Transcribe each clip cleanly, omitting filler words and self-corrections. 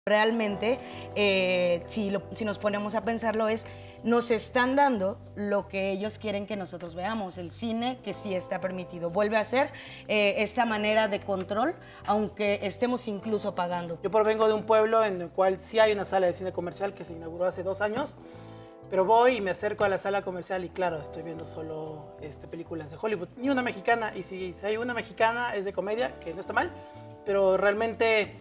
Realmente, si nos ponemos a pensarlo, nos están dando lo que ellos quieren que nosotros veamos, el cine que sí está permitido. Vuelve a ser esta manera de control, aunque estemos incluso pagando. Yo provengo de un pueblo en el cual sí hay una sala de cine comercial que se inauguró hace 2 años, pero voy y me acerco a la sala comercial y claro, estoy viendo solo películas de Hollywood, ni una mexicana, y si hay una mexicana es de comedia, que no está mal, pero realmente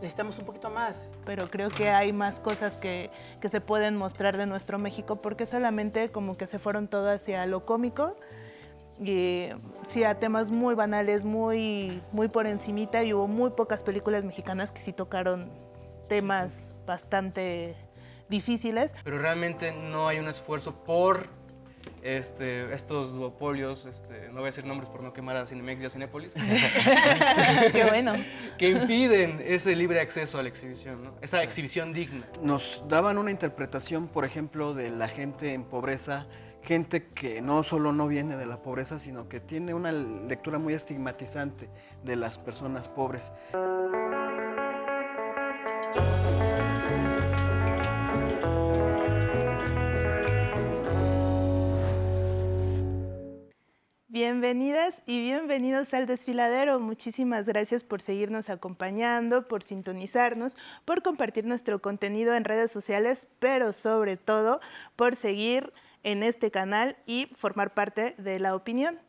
necesitamos un poquito más. Pero creo que hay más cosas que se pueden mostrar de nuestro México, porque solamente como que se fueron todo hacia lo cómico y sí a temas muy banales, muy por encimita, y hubo muy pocas películas mexicanas que sí tocaron temas bastante difíciles. Pero realmente no hay un esfuerzo por estos duopolios, no voy a decir nombres por no quemar a Cinemex y a Cinépolis, Qué bueno. que impiden ese libre acceso a la exhibición, ¿no? Esa exhibición digna. Nos daban una interpretación, por ejemplo, de la gente en pobreza, gente que no solo no viene de la pobreza, sino que tiene una lectura muy estigmatizante de las personas pobres. Bienvenidas y bienvenidos al Desfiladero. Muchísimas gracias por seguirnos acompañando, por sintonizarnos, por compartir nuestro contenido en redes sociales, pero sobre todo por seguir en este canal y formar parte de la opinión.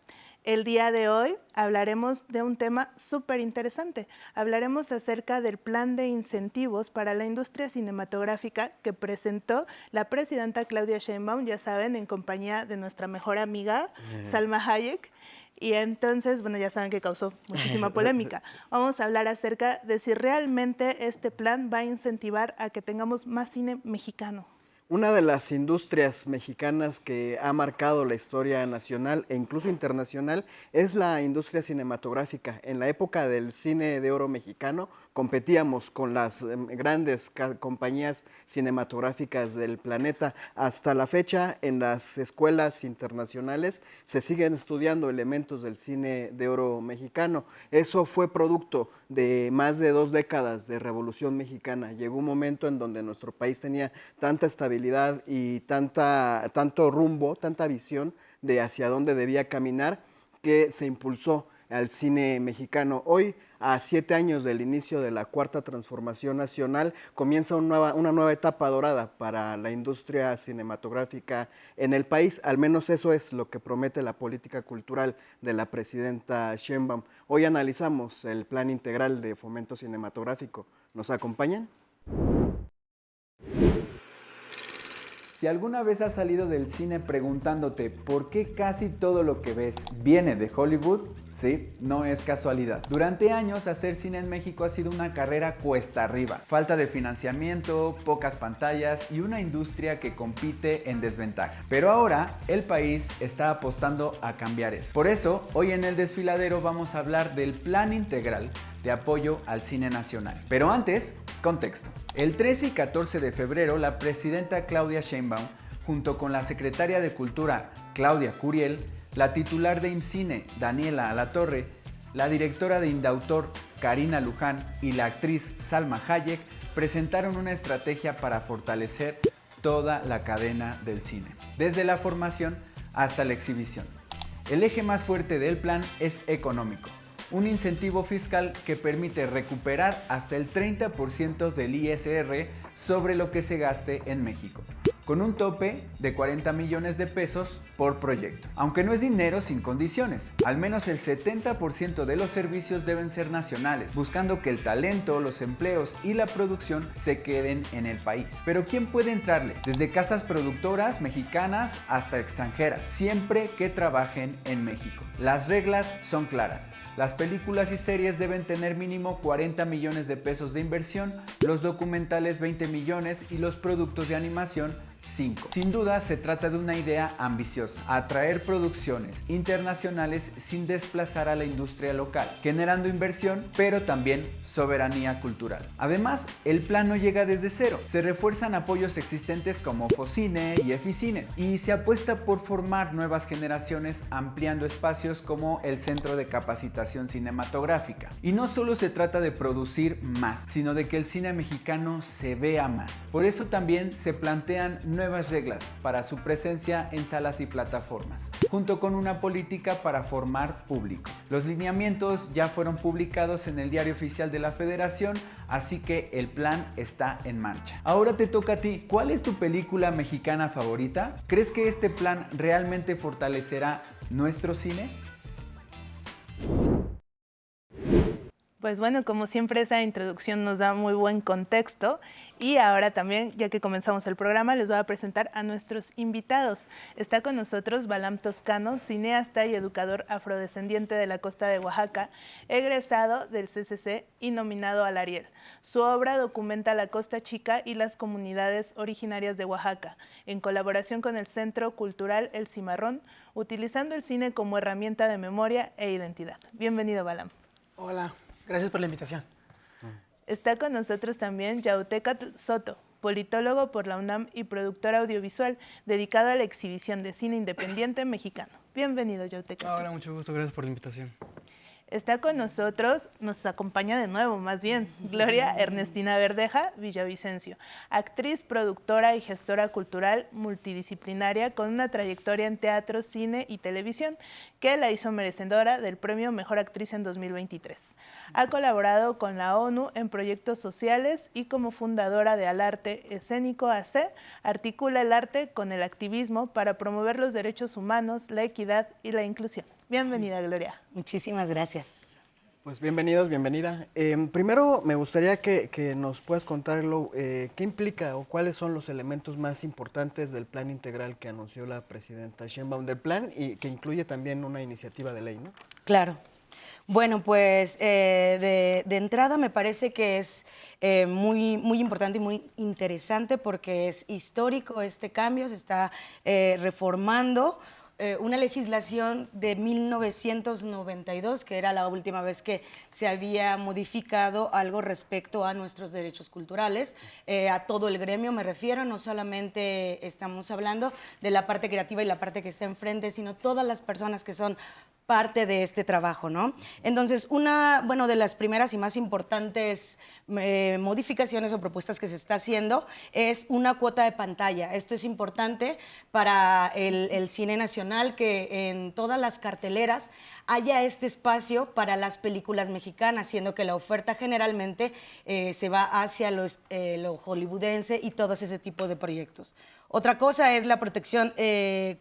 El día de hoy hablaremos de un tema súper interesante. Hablaremos acerca del plan de incentivos para la industria cinematográfica que presentó la presidenta Claudia Sheinbaum, ya saben, en compañía de nuestra mejor amiga, Salma Hayek. Y entonces, bueno, ya saben que causó muchísima polémica. Vamos a hablar acerca de si realmente este plan va a incentivar a que tengamos más cine mexicano. Una de las industrias mexicanas que ha marcado la historia nacional e incluso internacional es la industria cinematográfica. En la época del cine de oro mexicano competíamos con las grandes compañías cinematográficas del planeta. Hasta la fecha, en las escuelas internacionales se siguen estudiando elementos del cine de oro mexicano. Eso fue producto de más de 2 décadas de Revolución Mexicana. Llegó un momento en donde nuestro país tenía tanta estabilidad y tanto rumbo, tanta visión de hacia dónde debía caminar, que se impulsó al cine mexicano. Hoy, a 7 años del inicio de la Cuarta Transformación Nacional, comienza una nueva etapa dorada para la industria cinematográfica en el país. Al menos eso es lo que promete la política cultural de la presidenta Sheinbaum. Hoy analizamos el Plan Integral de Fomento Cinematográfico. ¿Nos acompañan? Si alguna vez has salido del cine preguntándote por qué casi todo lo que ves viene de Hollywood, sí, no es casualidad. Durante años hacer cine en México ha sido una carrera cuesta arriba. Falta de financiamiento, pocas pantallas y una industria que compite en desventaja. Pero ahora el país está apostando a cambiar eso. Por eso, hoy en el Desfiladero vamos a hablar del Plan Integral de apoyo al cine nacional. Pero antes, contexto. El 13 y 14 de febrero, la presidenta Claudia Sheinbaum, junto con la secretaria de Cultura Claudia Curiel, la titular de IMCINE Daniela Alatorre, la directora de Indautor Karina Luján y la actriz Salma Hayek presentaron una estrategia para fortalecer toda la cadena del cine, desde la formación hasta la exhibición. El eje más fuerte del plan es económico. Un incentivo fiscal que permite recuperar hasta el 30% del ISR sobre lo que se gaste en México, con un tope de 40 millones de pesos por proyecto. Aunque no es dinero sin condiciones, al menos el 70% de los servicios deben ser nacionales, buscando que el talento, los empleos y la producción se queden en el país. Pero ¿quién puede entrarle? Desde casas productoras mexicanas hasta extranjeras, siempre que trabajen en México. Las reglas son claras. Las películas y series deben tener mínimo 40 millones de pesos de inversión, los documentales 20 millones y los productos de animación 5. Sin duda se trata de una idea ambiciosa, atraer producciones internacionales sin desplazar a la industria local, generando inversión pero también soberanía cultural. Además, el plan no llega desde cero, se refuerzan apoyos existentes como Focine y Eficine y se apuesta por formar nuevas generaciones ampliando espacios como el Centro de Capacitación Cinematográfica. Y no solo se trata de producir más, sino de que el cine mexicano se vea más. Por eso también se plantean nuevas reglas para su presencia en salas y plataformas, junto con una política para formar público. Los lineamientos ya fueron publicados en el Diario Oficial de la Federación, así que el plan está en marcha. Ahora te toca a ti. ¿Cuál es tu película mexicana favorita? ¿Crees que este plan realmente fortalecerá nuestro cine? Pues bueno, como siempre esa introducción nos da muy buen contexto y ahora también, ya que comenzamos el programa, les voy a presentar a nuestros invitados. Está con nosotros Balam Toscano, cineasta y educador afrodescendiente de la costa de Oaxaca, egresado del CCC y nominado al Ariel. Su obra documenta la Costa Chica y las comunidades originarias de Oaxaca, en colaboración con el Centro Cultural El Cimarrón, utilizando el cine como herramienta de memoria e identidad. Bienvenido, Balam. Hola, gracias por la invitación. Está con nosotros también Yautecatl Soto, politólogo por la UNAM y productor audiovisual dedicado a la exhibición de cine independiente mexicano. Bienvenido, Yautecatl. Hola, mucho gusto, gracias por la invitación. Está con nosotros, nos acompaña de nuevo más bien, Gloria Ernestina Verdeja Villavicencio, actriz, productora y gestora cultural multidisciplinaria con una trayectoria en teatro, cine y televisión que la hizo merecedora del premio Mejor Actriz en 2023. Ha colaborado con la ONU en proyectos sociales y como fundadora de Alarte Escénico AC, articula el arte con el activismo para promover los derechos humanos, la equidad y la inclusión. Bienvenida, Gloria. Muchísimas gracias. Pues bienvenidos, bienvenida. Primero me gustaría que nos puedas contar qué implica o cuáles son los elementos más importantes del plan integral que anunció la presidenta Sheinbaum, del plan y que incluye también una iniciativa de ley, ¿no? Claro. Bueno, pues de entrada me parece que es muy importante y muy interesante porque es histórico este cambio, se está reformando una legislación de 1992, que era la última vez que se había modificado algo respecto a nuestros derechos culturales. A todo el gremio me refiero, no solamente estamos hablando de la parte creativa y la parte que está enfrente, sino todas las personas que son parte de este trabajo, ¿no? Entonces, una de las primeras y más importantes modificaciones o propuestas que se está haciendo es una cuota de pantalla. Esto es importante para el cine nacional, que en todas las carteleras haya este espacio para las películas mexicanas, siendo que la oferta generalmente se va hacia lo hollywoodense y todo ese tipo de proyectos. Otra cosa es la protección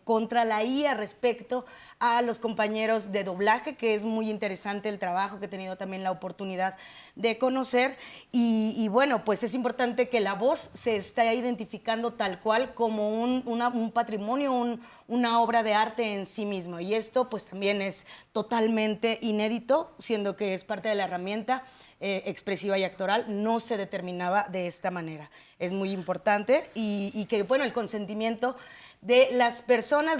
contra la IA respecto a los compañeros de doblaje, que es muy interesante el trabajo que he tenido también la oportunidad de conocer. Y bueno, pues es importante que la voz se esté identificando tal cual como un patrimonio, una obra de arte en sí mismo. Y esto pues también es totalmente inédito, siendo que es parte de la herramienta expresiva y actoral, no se determinaba de esta manera. Es muy importante y que, bueno, el consentimiento de las personas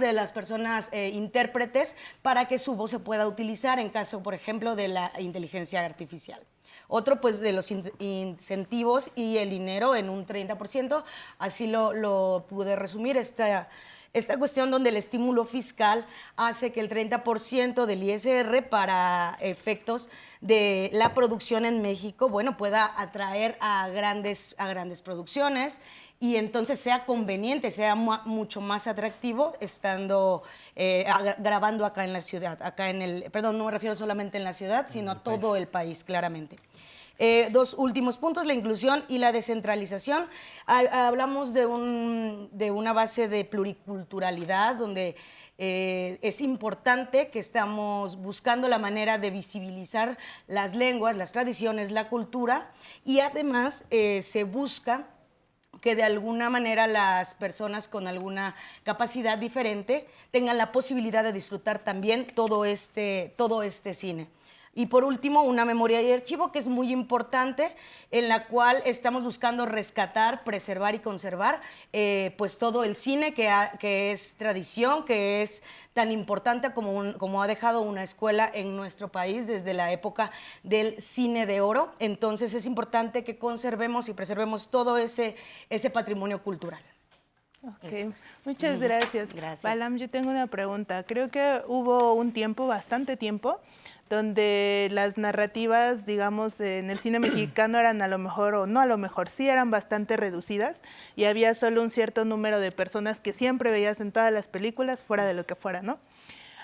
intérpretes para que su voz se pueda utilizar en caso, por ejemplo, de la inteligencia artificial. Otro, pues, de los incentivos y el dinero en un 30%, así lo pude resumir, esta cuestión donde el estímulo fiscal hace que el 30% del ISR para efectos de la producción en México, bueno, pueda atraer a grandes producciones y entonces sea conveniente, sea mucho más atractivo estando grabando acá en la ciudad, perdón, no me refiero solamente en la ciudad, sino a todo el país, claramente. Dos últimos puntos, la inclusión y la descentralización. Hablamos de una base de pluriculturalidad donde es importante que estamos buscando la manera de visibilizar las lenguas, las tradiciones, la cultura y además se busca que de alguna manera las personas con alguna capacidad diferente tengan la posibilidad de disfrutar también todo este cine. Y por último, una memoria y archivo que es muy importante, en la cual estamos buscando rescatar, preservar y conservar pues todo el cine que es tradición, que es tan importante como ha dejado una escuela en nuestro país desde la época del cine de oro. Entonces es importante que conservemos y preservemos todo ese patrimonio cultural. Ok, muchas gracias. Gracias. Balam, yo tengo una pregunta. Creo que hubo un tiempo, bastante tiempo, donde las narrativas, digamos, en el cine mexicano eran a lo mejor, o no a lo mejor, sí eran bastante reducidas y había solo un cierto número de personas que siempre veías en todas las películas, fuera de lo que fuera, ¿no?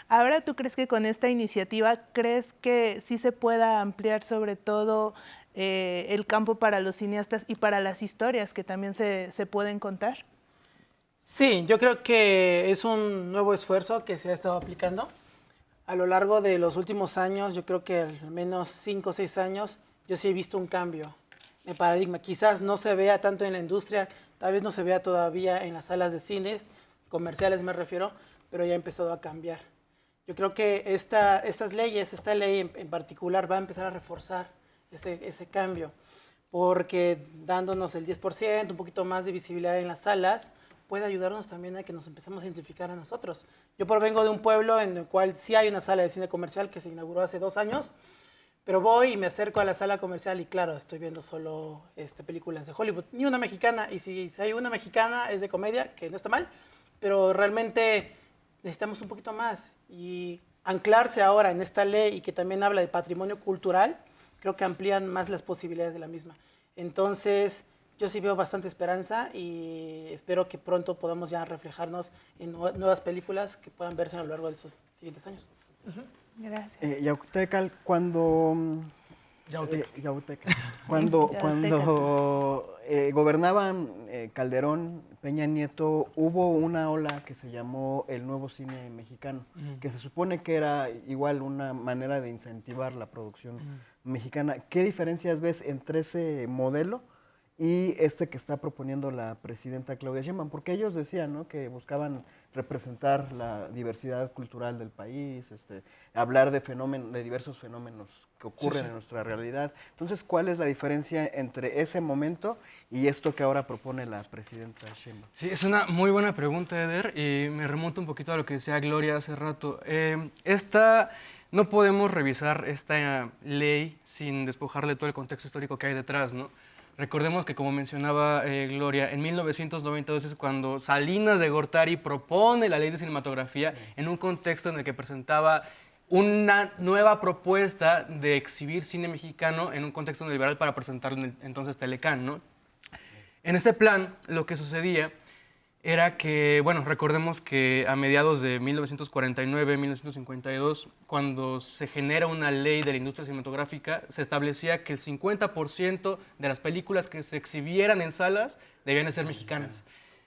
Ahora, ¿tú crees que con esta iniciativa, crees que sí se pueda ampliar sobre todo el campo para los cineastas y para las historias que también se pueden contar? Sí, yo creo que es un nuevo esfuerzo que se ha estado aplicando. A lo largo de los últimos años, yo creo que al menos 5 o 6 años, yo sí he visto un cambio de paradigma. Quizás no se vea tanto en la industria, tal vez no se vea todavía en las salas de cines, comerciales me refiero, pero ya ha empezado a cambiar. Yo creo que esta ley en particular va a empezar a reforzar ese cambio, porque dándonos el 10%, un poquito más de visibilidad en las salas, puede ayudarnos también a que nos empecemos a identificar a nosotros. Yo provengo de un pueblo en el cual sí hay una sala de cine comercial que se inauguró hace 2 años, pero voy y me acerco a la sala comercial y claro, estoy viendo solo películas de Hollywood, ni una mexicana, y si hay una mexicana es de comedia, que no está mal, pero realmente necesitamos un poquito más. Y anclarse ahora en esta ley y que también habla de patrimonio cultural, creo que amplían más las posibilidades de la misma. Entonces, yo sí veo bastante esperanza y espero que pronto podamos ya reflejarnos en nuevas películas que puedan verse a lo largo de los siguientes años. Gracias. Yautecal, cuando gobernaban Calderón, Peña Nieto, hubo una ola que se llamó el nuevo cine mexicano, que se supone que era igual una manera de incentivar la producción mexicana. ¿Qué diferencias ves entre ese modelo y que está proponiendo la presidenta Claudia Sheinbaum? Porque ellos decían, ¿no?, que buscaban representar la diversidad cultural del país, hablar de diversos fenómenos que ocurren en nuestra realidad. Entonces, ¿cuál es la diferencia entre ese momento y esto que ahora propone la presidenta Sheinbaum? Sí, es una muy buena pregunta, Eder, y me remonta un poquito a lo que decía Gloria hace rato. No podemos revisar esta ley sin despojarle todo el contexto histórico que hay detrás, ¿no? Recordemos que, como mencionaba Gloria, en 1992 es cuando Salinas de Gortari propone la ley de cinematografía en un contexto en el que presentaba una nueva propuesta de exhibir cine mexicano en un contexto neoliberal para presentarlo en el entonces Telecán, ¿no? En ese plan, lo que sucedía era que, bueno, recordemos que a mediados de 1949, 1952, cuando se genera una ley de la industria cinematográfica, se establecía que el 50% de las películas que se exhibieran en salas debían de ser mexicanas.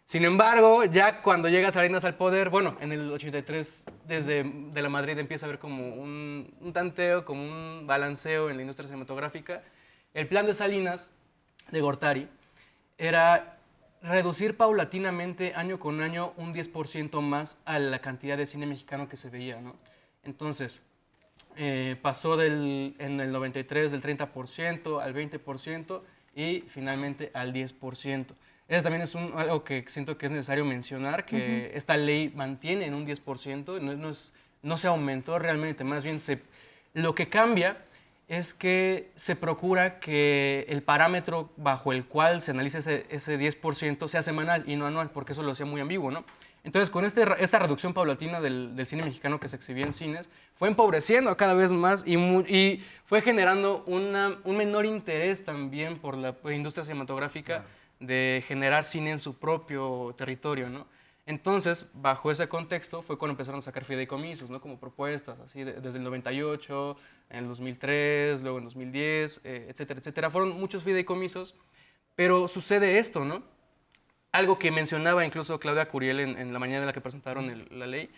Sin embargo, ya cuando llega Salinas al poder, bueno, en el 83, desde de la Madrid empieza a haber como un tanteo, como un balanceo en la industria cinematográfica. El plan de Salinas, de Gortari, era reducir paulatinamente, año con año, un 10% más a la cantidad de cine mexicano que se veía, ¿no? Entonces, pasó en el 93 del 30% al 20% y finalmente al 10%. Eso también es algo que siento que es necesario mencionar, que esta ley mantiene en un 10%, no se aumentó realmente, más bien lo que cambia es que se procura que el parámetro bajo el cual se analiza ese 10% sea semanal y no anual, porque eso lo hacía muy ambiguo, ¿no? Entonces, con esta reducción paulatina del cine mexicano que se exhibía en cines, fue empobreciendo cada vez más y fue generando un menor interés también por la industria cinematográfica de generar cine en su propio territorio, ¿no? Entonces, bajo ese contexto, fue cuando empezaron a sacar fideicomisos, ¿no?, como propuestas, así desde el 98, en el 2003, luego en 2010, etcétera, etcétera. Fueron muchos fideicomisos, pero sucede esto, ¿no? Algo que mencionaba incluso Claudia Curiel en la mañana en la que presentaron la ley.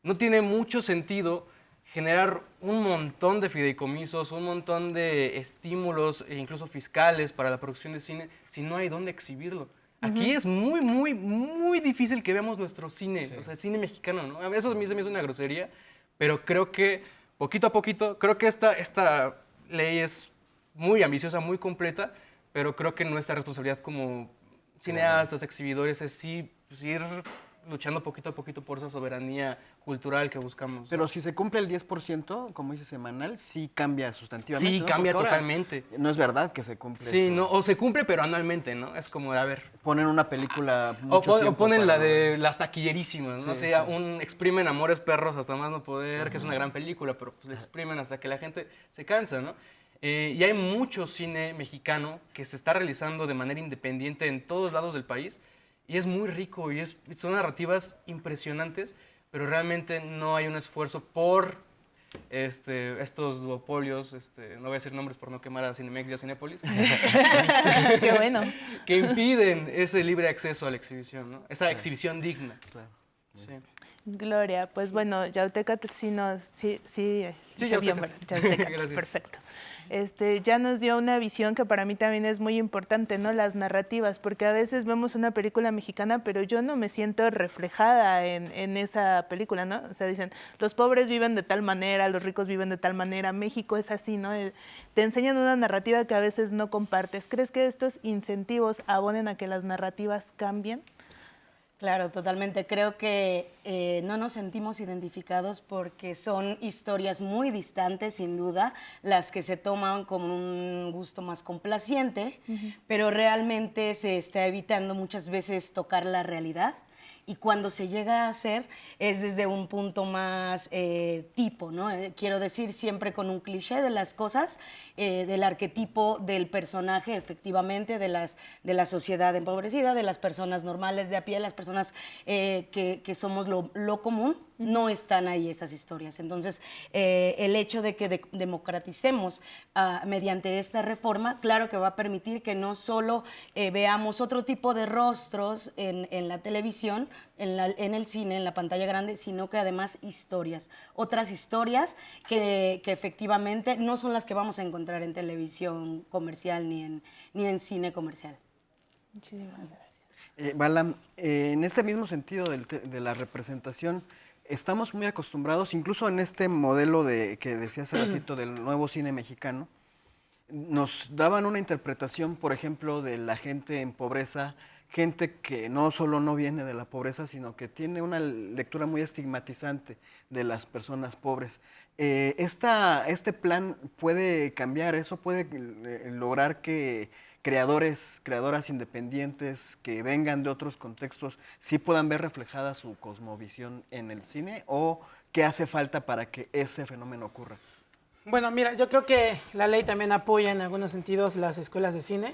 No tiene mucho sentido generar un montón de fideicomisos, un montón de estímulos, e incluso fiscales para la producción de cine, si no hay dónde exhibirlo. Aquí es muy, muy, muy difícil que veamos nuestro cine, o sea, cine mexicano, ¿no? Eso a mí se me hizo una grosería, pero creo que poquito a poquito. Creo que esta ley es muy ambiciosa, muy completa, pero creo que nuestra responsabilidad como cineastas, exhibidores, es sí, pues, ir luchando poquito a poquito por esa soberanía cultural que buscamos. Pero ¿no? si se cumple el 10%, como dice semanal, sí cambia sustantivamente. Sí, ¿no? cambia Porque ahora totalmente. No es verdad que se cumple Sí, eso. no, o se cumple, pero anualmente, ¿no? Es como de, a ver. Ponen una película O, mucho o tiempo ponen para- la de las taquillerísimas, ¿no? Sí, sé, sí. un exprimen Amores Perros hasta más no poder, que es una gran película, pero pues le exprimen hasta que la gente se cansa, ¿no? Y hay mucho cine mexicano que se está realizando de manera independiente en todos lados del país y es muy rico y son narrativas impresionantes, pero realmente no hay un esfuerzo por estos duopolios, no voy a decir nombres por no quemar a Cinemex y a Cinépolis, Qué bueno. que impiden ese libre acceso a la exhibición, ¿no? Esa exhibición digna. Claro. Sí. Gloria, pues bueno, Yautecatl Sí, dije Yautecatl. bien, ¿verdad? Yautecatl, Gracias. perfecto. Ya nos dio una visión que para mí también es muy importante, ¿no? Las narrativas, porque a veces vemos una película mexicana, pero yo no me siento reflejada en esa película, ¿no? O sea, dicen, los pobres viven de tal manera, los ricos viven de tal manera, México es así, ¿no? Te enseñan una narrativa que a veces no compartes. ¿Crees que estos incentivos abonen a que las narrativas cambien? Claro, totalmente. Creo que no nos sentimos identificados porque son historias muy distantes, sin duda, las que se toman como un gusto más complaciente, pero realmente se está evitando muchas veces tocar la realidad. Y cuando se llega a hacer es desde un punto más tipo, ¿no? Quiero decir, siempre con un cliché de las cosas, del arquetipo del personaje, efectivamente, de la sociedad empobrecida, de las personas normales de a pie, las personas que somos lo común, no están ahí esas historias. Entonces, el hecho de que democraticemos mediante esta reforma, claro que va a permitir que no solo veamos otro tipo de rostros en la televisión, en el cine, en la pantalla grande, sino que además otras historias que efectivamente no son las que vamos a encontrar en televisión comercial ni en cine comercial. Muchísimas gracias. Balam, en este mismo sentido de la representación, estamos muy acostumbrados, incluso en este modelo que decía hace ratito del nuevo cine mexicano, nos daban una interpretación, por ejemplo, de la gente en pobreza, gente que no solo no viene de la pobreza, sino que tiene una lectura muy estigmatizante de las personas pobres. ¿Este plan puede cambiar eso? ¿Puede lograr que creadoras independientes que vengan de otros contextos sí puedan ver reflejada su cosmovisión en el cine? ¿O qué hace falta para que ese fenómeno ocurra? Bueno, mira, yo creo que la ley también apoya en algunos sentidos las escuelas de cine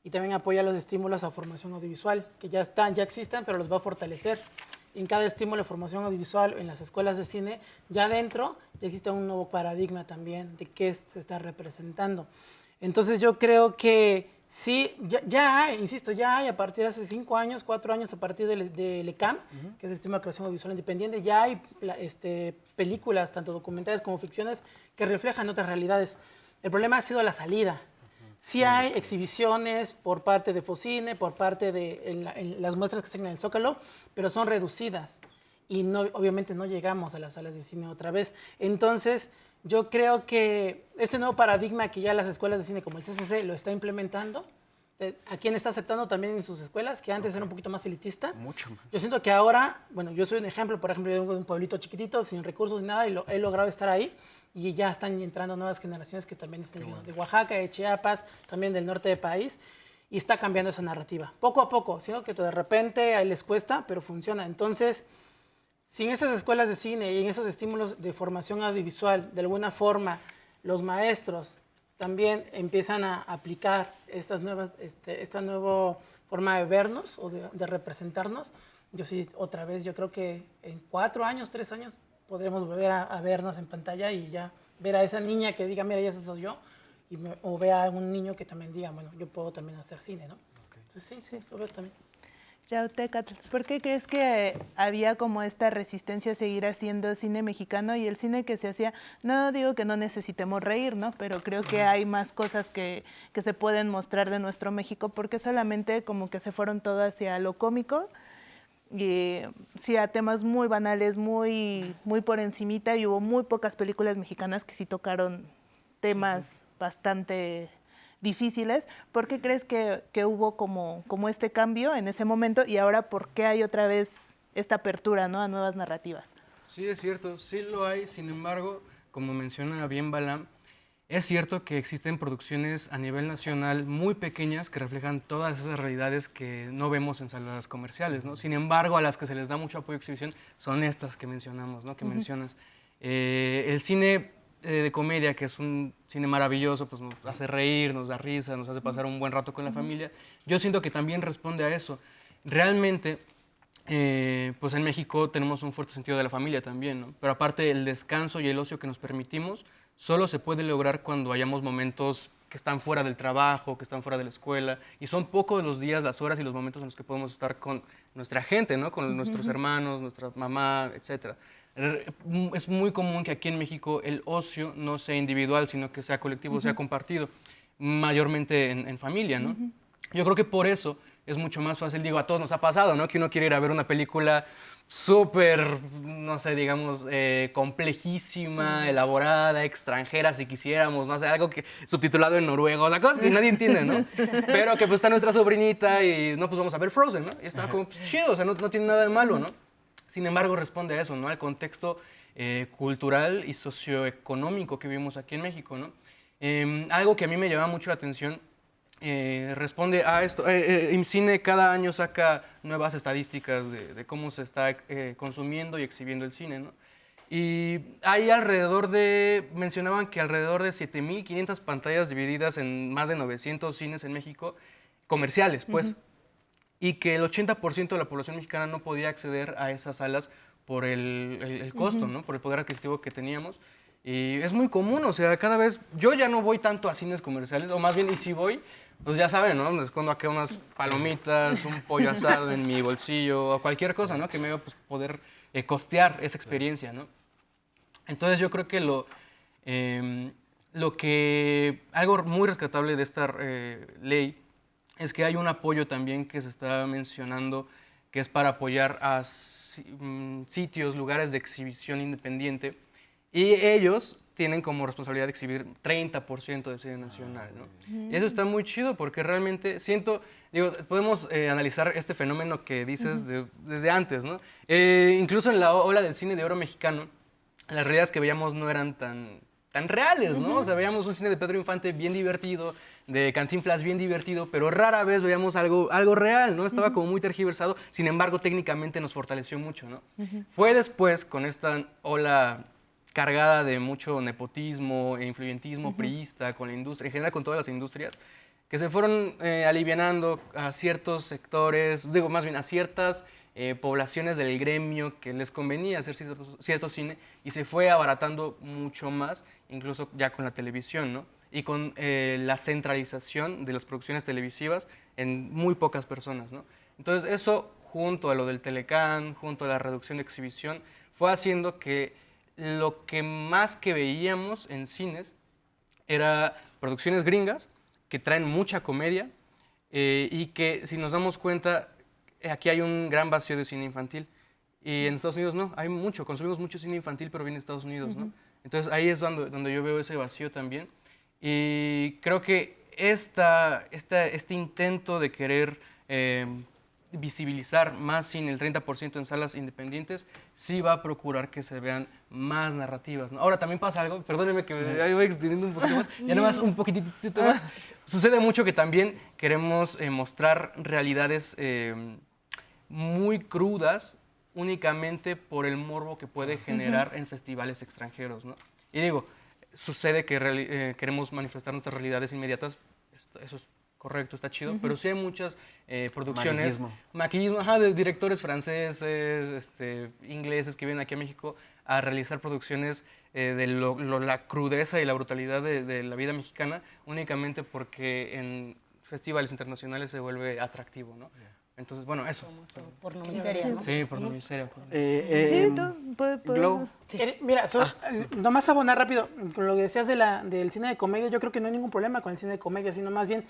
y también apoya los estímulos a formación audiovisual, que ya existen, pero los va a fortalecer. En cada estímulo de formación audiovisual en las escuelas de cine, ya dentro ya existe un nuevo paradigma también de qué se está representando. Entonces yo creo que sí, ya hay a partir de hace 5 años, 4 años, a partir del ECAM, que es el Sistema de Creación Audiovisual Independiente, ya hay películas, tanto documentales como ficciones, que reflejan otras realidades. El problema ha sido la salida. Sí hay exhibiciones por parte de Focine, por parte de en las muestras que se hacen en el Zócalo, pero son reducidas y obviamente no llegamos a las salas de cine otra vez. Entonces, yo creo que este nuevo paradigma que ya las escuelas de cine como el CCC lo está implementando, a quien está aceptando también en sus escuelas, que antes era un poquito más elitista. Mucho más. Yo siento que ahora, bueno, yo soy un ejemplo, por ejemplo, yo vengo de un pueblito chiquitito, sin recursos ni nada, y he logrado estar ahí, y ya están entrando nuevas generaciones que también están llegando de Oaxaca, de Chiapas, también del norte del país, y está cambiando esa narrativa. Poco a poco, sino que de repente ahí les cuesta, pero funciona. Entonces, si en esas escuelas de cine y en esos estímulos de formación audiovisual, de alguna forma, los maestros también empiezan a aplicar esta nueva forma de vernos o de representarnos, yo sí, otra vez, yo creo que en 4 años, 3 años, podremos volver a vernos en pantalla y ya ver a esa niña que diga, mira, ya esa soy yo, o ver a un niño que también diga, bueno, yo puedo también hacer cine, ¿no? Okay. Entonces, sí, lo veo también. Yautecatl, ¿por qué crees que había como esta resistencia a seguir haciendo cine mexicano y el cine que se hacía? No digo que no necesitemos reír, ¿no? Pero creo que hay más cosas que se pueden mostrar de nuestro México, porque solamente como que se fueron todo hacia lo cómico. y sí a temas muy banales, muy por encimita, y hubo muy pocas películas mexicanas que sí tocaron temas bastante difíciles. ¿Por qué crees que hubo como este cambio en ese momento y ahora por qué hay otra vez esta apertura, ¿no?, a nuevas narrativas? Sí, es cierto, sí lo hay. Sin embargo, como menciona bien Balam, es cierto que existen producciones a nivel nacional muy pequeñas que reflejan todas esas realidades que no vemos en salas comerciales, ¿no? Sin embargo, a las que se les da mucho apoyo de exhibición son estas que mencionamos, ¿no?, que mencionas. El cine de comedia, que es un cine maravilloso, pues nos hace reír, nos da risa, nos hace pasar un buen rato con la familia. Yo siento que también responde a eso. Realmente, pues en México tenemos un fuerte sentido de la familia también, ¿no? Pero aparte, el descanso y el ocio que nos permitimos solo se puede lograr cuando hayamos momentos que están fuera del trabajo, que están fuera de la escuela, y son pocos los días, las horas y los momentos en los que podemos estar con nuestra gente, ¿no?, con nuestros hermanos, nuestra mamá, etc. Es muy común que aquí en México el ocio no sea individual, sino que sea colectivo, sea compartido, mayormente en familia, ¿no? Yo creo que por eso es mucho más fácil, digo, a todos nos ha pasado, ¿no?, que uno quiere ir a ver una película súper, no sé, digamos, complejísima, elaborada, extranjera, si quisiéramos, no sé, algo que subtitulado en noruego, o sea, cosas que nadie entiende, ¿no? Pero que pues está nuestra sobrinita y, no, pues vamos a ver Frozen, ¿no? Y está como pues, chido, o sea, no tiene nada de malo, ¿no? Sin embargo, responde a eso, ¿no?, al contexto cultural y socioeconómico que vivimos aquí en México, ¿no? Algo que a mí me llama mucho la atención responde a esto. IMCINE cada año saca nuevas estadísticas de cómo se está consumiendo y exhibiendo el cine, ¿no? Y hay mencionaban que alrededor de 7.500 pantallas divididas en más de 900 cines en México, comerciales, pues, y que el 80% de la población mexicana no podía acceder a esas salas por el costo, ¿no?, por el poder adquisitivo que teníamos. Y es muy común, o sea, cada vez, yo ya no voy tanto a cines comerciales, o más bien, y si voy, pues ya saben, ¿no?, me escondo acá unas palomitas, un pollo asado en mi bolsillo, o cualquier cosa, ¿no?, que me va a pues, poder costear esa experiencia, ¿no? Entonces yo creo que algo muy rescatable de esta ley es que hay un apoyo también que se está mencionando, que es para apoyar a sitios, lugares de exhibición independiente, y ellos tienen como responsabilidad de exhibir 30% de cine nacional, ¿no? Y eso está muy chido porque realmente podemos analizar este fenómeno que dices desde antes, ¿no? Incluso en la ola del cine de oro mexicano, las realidades que veíamos no eran tan reales, ¿no? O sea, veíamos un cine de Pedro Infante bien divertido, de Cantinflas bien divertido, pero rara vez veíamos algo real, ¿no? Estaba como muy tergiversado, sin embargo, técnicamente nos fortaleció mucho, ¿no? Fue después, con esta ola cargada de mucho nepotismo e influyentismo priista con la industria, en general con todas las industrias, que se fueron alivianando a ciertos sectores, digo, más bien a ciertas poblaciones del gremio que les convenía hacer cierto cine, y se fue abaratando mucho más, incluso ya con la televisión, ¿no? Y con la centralización de las producciones televisivas en muy pocas personas, ¿no? Entonces eso, junto a lo del Telecán, junto a la reducción de exhibición, fue haciendo que lo que más que veíamos en cines era producciones gringas que traen mucha comedia y que, si nos damos cuenta, aquí hay un gran vacío de cine infantil. Y en Estados Unidos no, hay mucho, consumimos mucho cine infantil, pero viene de Estados Unidos, ¿no? Entonces ahí es donde yo veo ese vacío también. Y creo que este intento de querer visibilizar más cine, el 30% en salas independientes, sí va a procurar que se vean más narrativas, ¿no? Ahora también pasa algo, perdónenme que me voy extendiendo un poquito más, ya nada más un poquitito más. Sucede mucho que también queremos mostrar realidades muy crudas únicamente por el morbo que puede generar en festivales extranjeros, ¿no? Y digo, sucede que queremos manifestar nuestras realidades inmediatas, eso es correcto, está chido, pero sí hay muchas producciones, maquillismo, de directores franceses, ingleses que vienen aquí a México a realizar producciones de la crudeza y la brutalidad de la vida mexicana, únicamente porque en festivales internacionales se vuelve atractivo, ¿no? Entonces, bueno, eso. Pornomiseria, ¿no? Sí, pornomiseria. Glow. Mira, nomás abonar rápido con lo que decías del cine de comedia. Yo creo que no hay ningún problema con el cine de comedia, sino más bien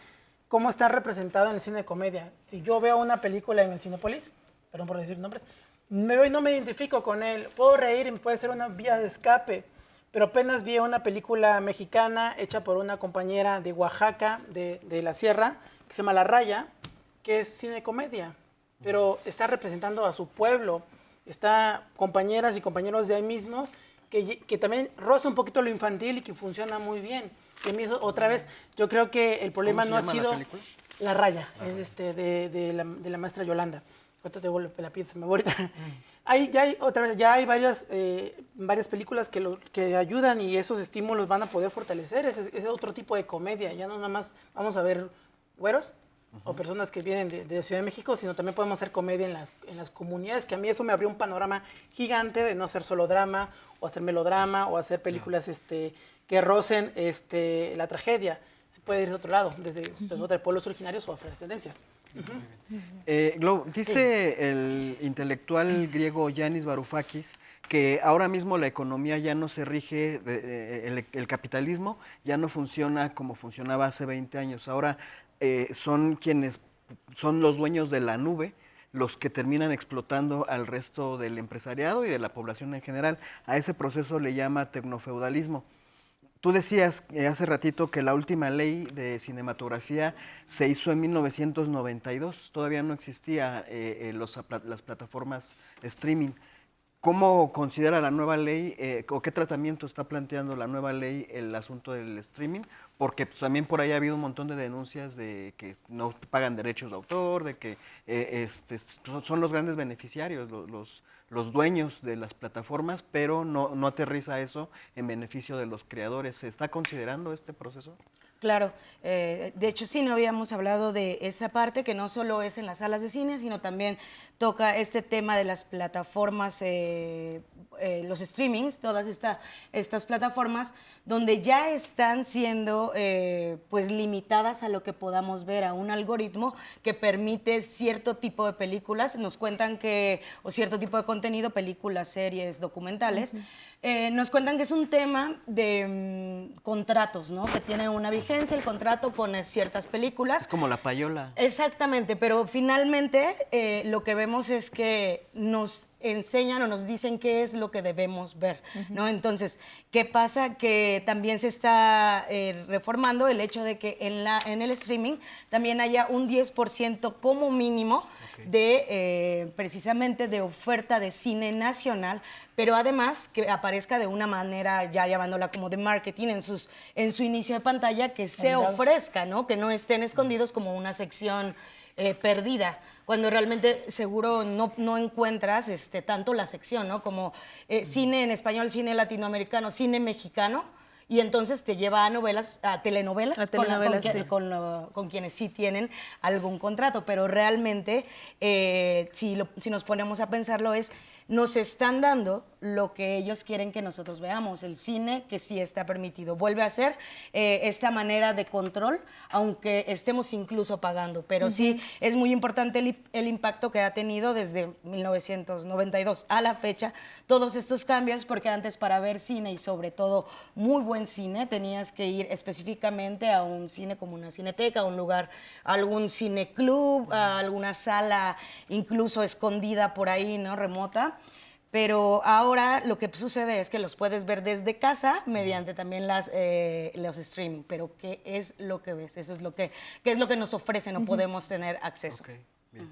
cómo está representado en el cine de comedia. Si yo veo una película en el Cinépolis, perdón por decir nombres, no me identifico con él, puedo reír y puede ser una vía de escape, pero apenas vi una película mexicana hecha por una compañera de Oaxaca, de la Sierra, que se llama La Raya, que es cine comedia, pero está representando a su pueblo, está compañeras y compañeros de ahí mismo, que también roza un poquito lo infantil y que funciona muy bien. Y a mí eso, otra vez, yo creo que el problema no ha sido La Raya, es de la maestra Yolanda. Ahorita te vuelvo la pieza, me voy ahorita. Ya hay varias películas que ayudan y esos estímulos van a poder fortalecer ese otro tipo de comedia. Ya no nada más vamos a ver güeros o personas que vienen de Ciudad de México, sino también podemos hacer comedia en las comunidades, que a mí eso me abrió un panorama gigante de no hacer solo drama o hacer melodrama o hacer películas que rocen la tragedia. Se puede ir de otro lado, desde otros pueblos originarios o afrodescendencias. Glo, dice el intelectual griego Yanis Varoufakis que ahora mismo la economía ya no se rige, el capitalismo ya no funciona como funcionaba hace 20 años. Ahora son los dueños de la nube los que terminan explotando al resto del empresariado y de la población en general. A ese proceso le llama tecnofeudalismo. Tú decías hace ratito que la última ley de cinematografía se hizo en 1992, todavía no existía las plataformas streaming. ¿Cómo considera la nueva ley o qué tratamiento está planteando la nueva ley el asunto del streaming? Porque pues, también por ahí ha habido un montón de denuncias de que no pagan derechos de autor, de que son los grandes beneficiarios, los dueños de las plataformas, pero no aterriza eso en beneficio de los creadores. ¿Se está considerando este proceso? Claro, de hecho sí, no habíamos hablado de esa parte, que no solo es en las salas de cine, sino también toca este tema de las plataformas, los streamings, todas estas plataformas, donde ya están siendo pues limitadas a lo que podamos ver, a un algoritmo que permite cierto tipo de películas, nos cuentan o cierto tipo de contenido, películas, series, documentales, nos cuentan que es un tema de contratos, ¿no? Que tiene una vigencia el contrato con ciertas películas. Es como La Payola. Exactamente, pero finalmente lo que vemos es que nos enseñan o nos dicen qué es lo que debemos ver, ¿no? Entonces, ¿qué pasa? Que también se está reformando el hecho de que en el streaming también haya un 10% como mínimo de precisamente de oferta de cine nacional, pero además que aparezca de una manera, ya llamándola como de marketing, en su inicio de pantalla, que se ofrezca, ¿no? Que no estén escondidos como una sección perdida, cuando realmente seguro no encuentras tanto la sección, ¿no? Como cine en español, cine latinoamericano, cine mexicano, y entonces te lleva a telenovelas, con quienes sí tienen algún contrato, pero realmente si nos ponemos a pensarlo nos están dando lo que ellos quieren que nosotros veamos, el cine que sí está permitido. Vuelve a ser esta manera de control, aunque estemos incluso pagando, pero sí es muy importante el impacto que ha tenido desde 1992 a la fecha, todos estos cambios, porque antes para ver cine y sobre todo muy buen cine tenías que ir específicamente a un cine como una cineteca, a un lugar, a algún cineclub, a alguna sala incluso escondida por ahí, ¿no? Remota. Pero ahora lo que sucede es que los puedes ver desde casa mediante también los streaming. Pero ¿qué es lo que ves? Eso es qué es lo que nos ofrecen, no podemos tener acceso. Okay.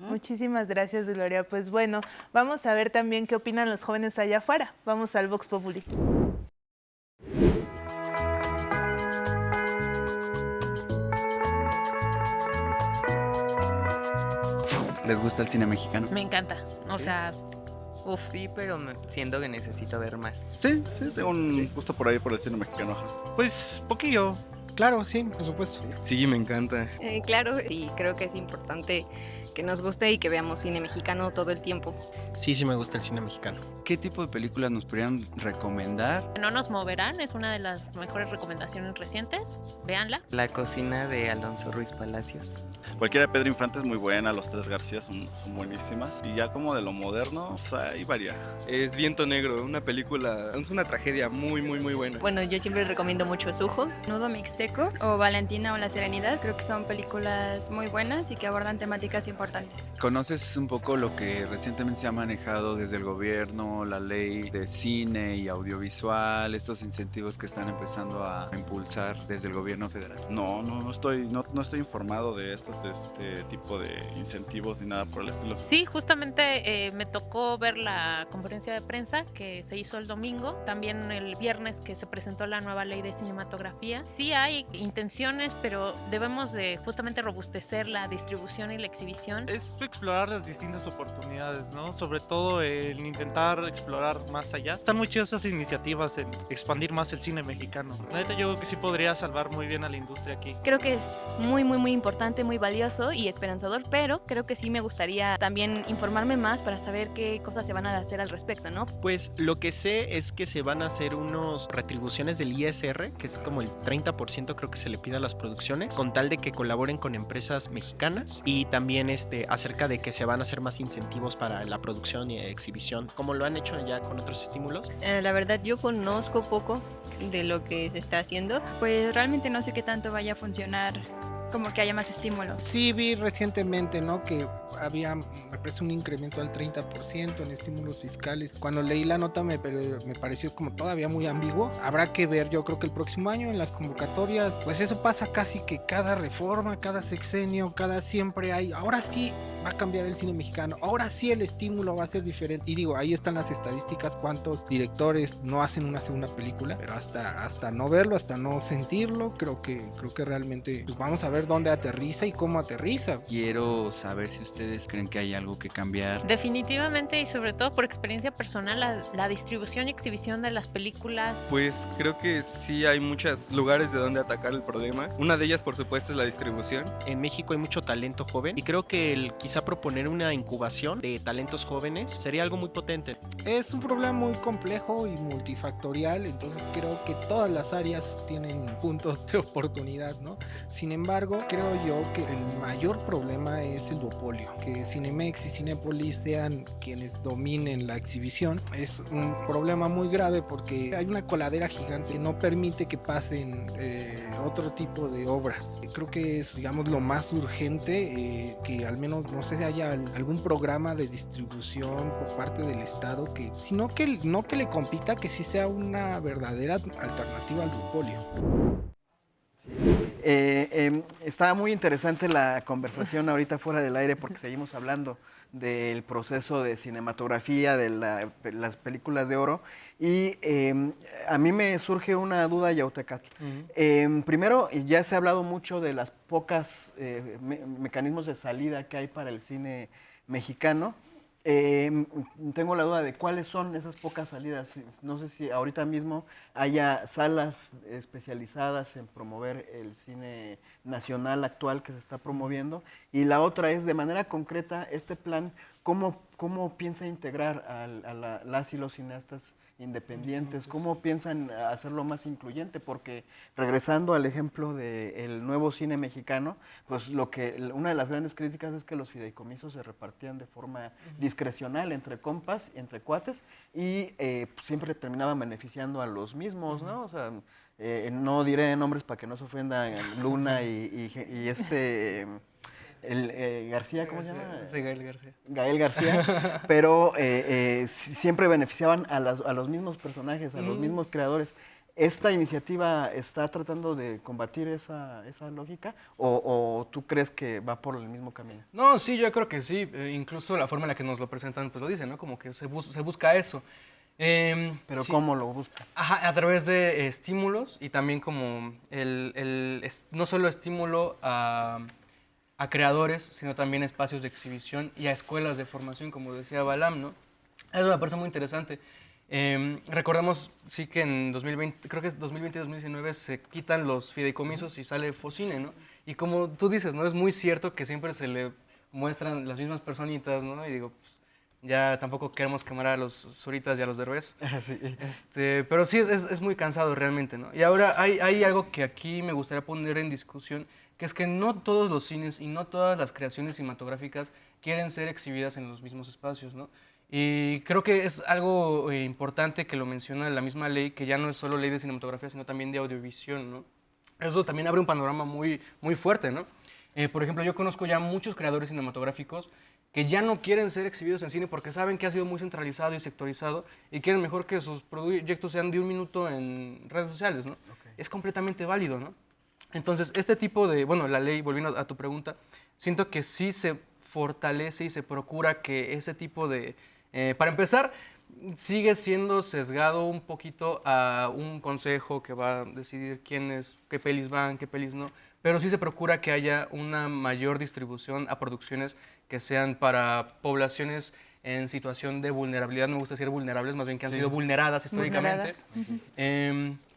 Muchísimas gracias, Gloria. Pues bueno, vamos a ver también qué opinan los jóvenes allá afuera. Vamos al Vox Populi. ¿Les gusta el cine mexicano? Me encanta, o sea, uf. Sí, pero siento que necesito ver más. Sí, tengo un gusto por ahí por el cine mexicano. Pues poquillo. Claro, sí, por supuesto. Sí, me encanta. Claro, y creo que es importante que nos guste y que veamos cine mexicano todo el tiempo. Sí, me gusta el cine mexicano. ¿Qué tipo de películas nos podrían recomendar? No nos moverán, es una de las mejores recomendaciones recientes, véanla. La cocina de Alonso Ruiz Palacios. Cualquiera de Pedro Infante es muy buena, Los Tres García son buenísimas. Y ya como de lo moderno, o sea, ahí varía. Es Viento Negro, una película, es una tragedia muy buena. Bueno, yo siempre recomiendo mucho Sujo. Nudo Mixtape Huasteco o Valentina o La Serenidad. Creo que son películas muy buenas y que abordan temáticas importantes. ¿Conoces un poco lo que recientemente se ha manejado desde el gobierno, la ley de cine y audiovisual, estos incentivos que están empezando a impulsar desde el gobierno federal? No estoy informado de este tipo de incentivos ni nada por el estilo. Sí, justamente me tocó ver la conferencia de prensa que se hizo el domingo, también el viernes que se presentó la nueva ley de cinematografía. Sí hay intenciones, pero debemos de justamente robustecer la distribución y la exhibición. Es explorar las distintas oportunidades, ¿no? Sobre todo el intentar explorar más allá. Están muy chidas esas iniciativas en expandir más el cine mexicano. La neta, yo creo que sí podría salvar muy bien a la industria aquí. Creo que es muy importante, muy valioso y esperanzador, pero creo que sí me gustaría también informarme más para saber qué cosas se van a hacer al respecto, ¿no? Pues lo que sé es que se van a hacer unos retribuciones del ISR, que es como el 30% creo que se le pide a las producciones, con tal de que colaboren con empresas mexicanas, y también acerca de que se van a hacer más incentivos para la producción y exhibición, como lo han hecho ya con otros estímulos. La verdad yo conozco poco de lo que se está haciendo. Pues realmente no sé qué tanto vaya a funcionar, como que haya más estímulos. Sí, vi recientemente, ¿no?, que había, me parece, un incremento al 30% en estímulos fiscales. Cuando leí la nota me pareció como todavía muy ambiguo. Habrá que ver, yo creo que el próximo año en las convocatorias, pues eso pasa casi que cada reforma, cada sexenio, siempre hay, ahora sí va a cambiar el cine mexicano, ahora sí el estímulo va a ser diferente. Y digo, ahí están las estadísticas, cuántos directores no hacen una segunda película, pero hasta no verlo, hasta no sentirlo, creo que realmente pues vamos a ver dónde aterriza y cómo aterriza. Quiero saber si ustedes creen que hay algo que cambiar. Definitivamente, y sobre todo por experiencia personal, la distribución y exhibición de las películas. Pues creo que sí hay muchos lugares de donde atacar el problema. Una de ellas, por supuesto, es la distribución. En México hay mucho talento joven y creo que quizá proponer una incubación de talentos jóvenes sería algo muy potente. Es un problema muy complejo y multifactorial, entonces creo que todas las áreas tienen puntos de oportunidad, ¿no? Sin embargo, creo yo que el mayor problema es el duopolio. Que Cinemex y Cinépolis sean quienes dominen la exhibición es un problema muy grave, porque hay una coladera gigante que no permite que pasen otro tipo de obras. Creo que es, digamos, lo más urgente, que al menos, no sé si haya algún programa de distribución por parte del Estado que, sino que no que le compita, que sí sea una verdadera alternativa al duopolio. Está muy interesante la conversación ahorita fuera del aire, porque seguimos hablando del proceso de cinematografía de las películas de oro, y a mí me surge una duda, Yautecatl. Primero, ya se ha hablado mucho de las pocas mecanismos de salida que hay para el cine mexicano. Tengo la duda de cuáles son esas pocas salidas. No sé si ahorita mismo haya salas especializadas en promover el cine nacional actual que se está promoviendo. Y la otra es, de manera concreta, este plan, ¿cómo piensa integrar a las y los cineastas independientes? ¿Cómo piensan hacerlo más incluyente? Porque regresando al ejemplo del nuevo cine mexicano, pues una de las grandes críticas es que los fideicomisos se repartían de forma discrecional entre compas, entre cuates, y siempre terminaban beneficiando a los mismos, ¿no? O sea, no diré nombres para que no se ofendan Luna y García, ¿cómo se llama? Sí, Gael García. Gael García, pero siempre beneficiaban a los mismos personajes, a los mismos creadores. ¿Esta iniciativa está tratando de combatir esa lógica o tú crees que va por el mismo camino? No, sí, yo creo que sí. Incluso la forma en la que nos lo presentan, pues lo dicen, ¿no? Como que se busca eso. ¿Pero sí, cómo lo busca? Ajá, a través de estímulos, y también como no solo estímulo a creadores, sino también espacios de exhibición y a escuelas de formación, como decía Balam, ¿no? Eso me parece muy interesante. Recordamos, sí, que en 2020, creo que es 2020 y 2019, se quitan los fideicomisos y sale Focine, ¿no? Y como tú dices, ¿no? Es muy cierto que siempre se le muestran las mismas personitas, ¿no? Y digo, pues, ya tampoco queremos quemar a los Zuritas y a los Derbez. Sí. Pero sí, es muy cansado realmente, ¿no? Y ahora hay algo que aquí me gustaría poner en discusión, que es que no todos los cines y no todas las creaciones cinematográficas quieren ser exhibidas en los mismos espacios, ¿no? Y creo que es algo importante que lo menciona la misma ley, que ya no es solo ley de cinematografía, sino también de audiovisión, ¿no? eso también abre un panorama muy, muy fuerte, ¿no? Por ejemplo, yo conozco ya muchos creadores cinematográficos que ya no quieren ser exhibidos en cine porque saben que ha sido muy centralizado y sectorizado y quieren mejor que sus proyectos sean de 1 minuto en redes sociales, ¿no? Es completamente válido, ¿no? Entonces, este tipo de, bueno, la ley, volviendo a tu pregunta, siento que sí se fortalece y se procura que ese tipo de, para empezar, sigue siendo sesgado un poquito a un consejo que va a decidir qué pelis van, qué pelis no, pero sí se procura que haya una mayor distribución a producciones que sean para poblaciones en situación de vulnerabilidad, no me gusta decir vulnerables, más bien que han sido vulneradas históricamente.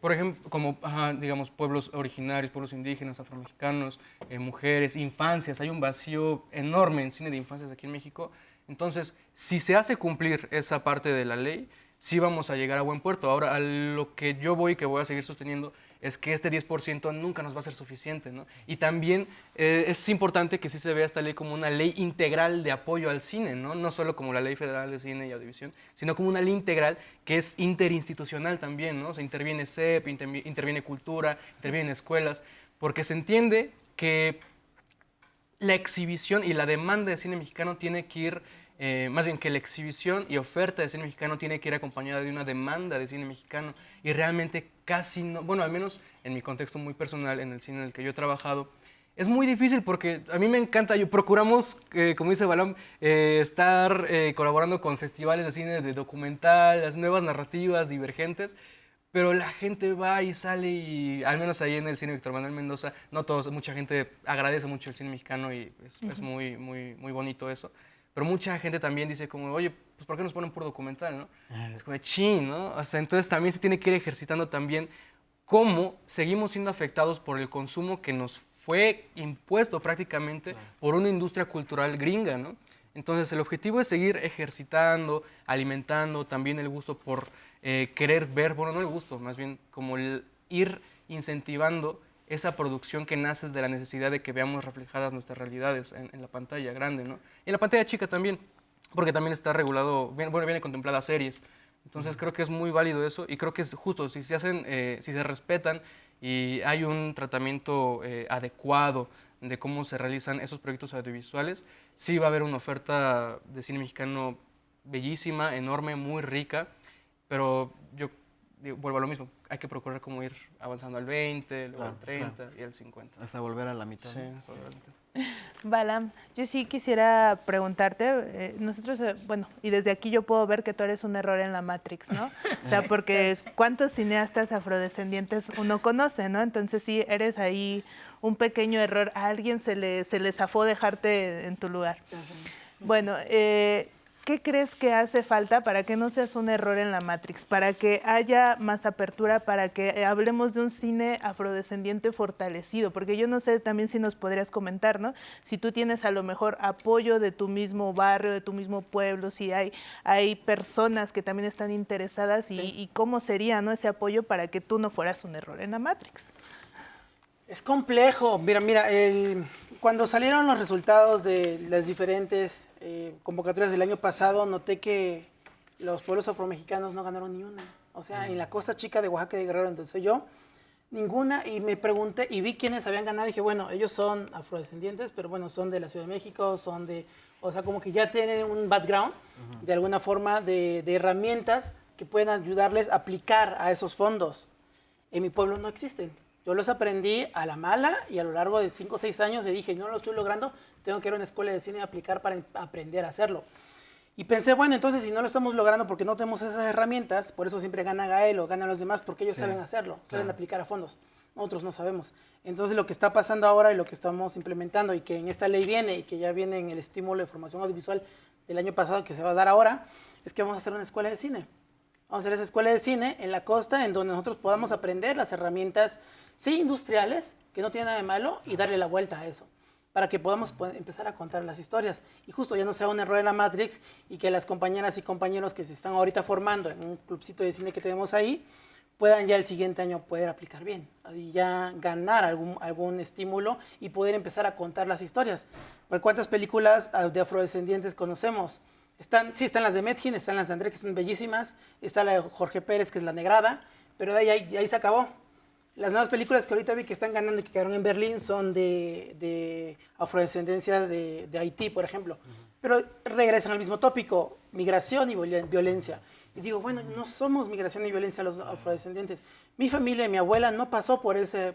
Por ejemplo, como, digamos, pueblos originarios, pueblos indígenas, afromexicanos, mujeres, infancias. Hay un vacío enorme en cine de infancias aquí en México. Entonces, si se hace cumplir esa parte de la ley, sí vamos a llegar a buen puerto. Ahora, a lo que yo voy, que voy a seguir sosteniendo, es que este 10% nunca nos va a ser suficiente, ¿no? Y también es importante que sí se vea esta ley como una ley integral de apoyo al cine, ¿no? No solo como la Ley Federal de Cine y Audiovisión, sino como una ley integral que es interinstitucional también, ¿no? O sea, interviene CEP, interviene Cultura, interviene escuelas, porque se entiende que la exhibición y la demanda de cine mexicano tiene que ir, más bien que la exhibición y oferta de cine mexicano tiene que ir acompañada de una demanda de cine mexicano y realmente casi no, bueno, al menos en mi contexto muy personal, en el cine en el que yo he trabajado, es muy difícil porque a mí me encanta, procuramos, como dice Balam, estar colaborando con festivales de cine de documental, las nuevas narrativas divergentes, pero la gente va y sale y, al menos ahí en el cine Víctor Manuel Mendoza, no todos, mucha gente agradece mucho el cine mexicano y es muy, muy, muy bonito eso. Pero mucha gente también dice como, oye, pues ¿por qué nos ponen puro documental, no? Es como, chin, ¿no? O sea, entonces también se tiene que ir ejercitando también cómo seguimos siendo afectados por el consumo que nos fue impuesto prácticamente por una industria cultural gringa, ¿no? Entonces el objetivo es seguir ejercitando, alimentando también el gusto por querer ver, bueno, no el gusto, más bien como el ir incentivando esa producción que nace de la necesidad de que veamos reflejadas nuestras realidades en la pantalla grande, ¿no? Y en la pantalla chica también, porque también está regulado, viene contemplada series. Entonces creo que es muy válido eso y creo que es justo, si se hacen, si se respetan y hay un tratamiento adecuado de cómo se realizan esos proyectos audiovisuales, sí va a haber una oferta de cine mexicano bellísima, enorme, muy rica, pero yo vuelvo a lo mismo, hay que procurar como ir avanzando al 20, luego al 30 y al 50. Hasta volver a la mitad. Sí, hasta volver a la mitad. Balam, yo sí quisiera preguntarte, nosotros, bueno, y desde aquí yo puedo ver que tú eres un error en la Matrix, ¿no? O sea, porque ¿cuántos cineastas afrodescendientes uno conoce, no? Entonces sí, eres ahí un pequeño error, a alguien se le zafó dejarte en tu lugar. Bueno, ¿qué crees que hace falta para que no seas un error en la Matrix? Para que haya más apertura, para que hablemos de un cine afrodescendiente fortalecido. Porque yo no sé también si nos podrías comentar, ¿no? Si tú tienes a lo mejor apoyo de tu mismo barrio, de tu mismo pueblo, si hay personas que también están interesadas y cómo sería, ¿no? Ese apoyo para que tú no fueras un error en la Matrix. Es complejo. Mira, cuando salieron los resultados de las diferentes convocatorias del año pasado, noté que los pueblos afromexicanos no ganaron ni una. O sea, en la Costa Chica de Oaxaca y de Guerrero, entonces yo, ninguna, y me pregunté, y vi quiénes habían ganado, y dije, bueno, ellos son afrodescendientes, pero bueno, son de la Ciudad de México, son de, o sea, como que ya tienen un background, de alguna forma, de herramientas que pueden ayudarles a aplicar a esos fondos. En mi pueblo no existen. Yo los aprendí a la mala y a lo largo de 5 o 6 años y dije, no lo estoy logrando, tengo que ir a una escuela de cine y aplicar para aprender a hacerlo. Y pensé, bueno, entonces si no lo estamos logrando porque no tenemos esas herramientas, por eso siempre gana Gael o ganan los demás, porque ellos saben hacerlo, saben aplicar a fondos. Nosotros no sabemos. Entonces lo que está pasando ahora y lo que estamos implementando y que en esta ley viene y que ya viene en el estímulo de formación audiovisual del año pasado que se va a dar ahora, es que vamos a hacer una escuela de cine. Vamos a hacer esa escuela de cine en la costa, en donde nosotros podamos aprender las herramientas, sí, industriales, que no tiene nada de malo, y darle la vuelta a eso, para que podamos empezar a contar las historias. Y justo ya no sea un error en la Matrix, y que las compañeras y compañeros que se están ahorita formando en un clubcito de cine que tenemos ahí, puedan ya el siguiente año poder aplicar bien, y ya ganar algún estímulo, y poder empezar a contar las historias. Porque ¿cuántas películas de afrodescendientes conocemos? Están las de Medellín, están las de André, que son bellísimas, está la de Jorge Pérez, que es La Negrada, pero de ahí se acabó. Las nuevas películas que ahorita vi que están ganando y que quedaron en Berlín son de afrodescendencias de Haití, por ejemplo. Pero regresan al mismo tópico, migración y violencia. Y digo, bueno, no somos migración y violencia los afrodescendientes. Mi familia y mi abuela no pasó por esa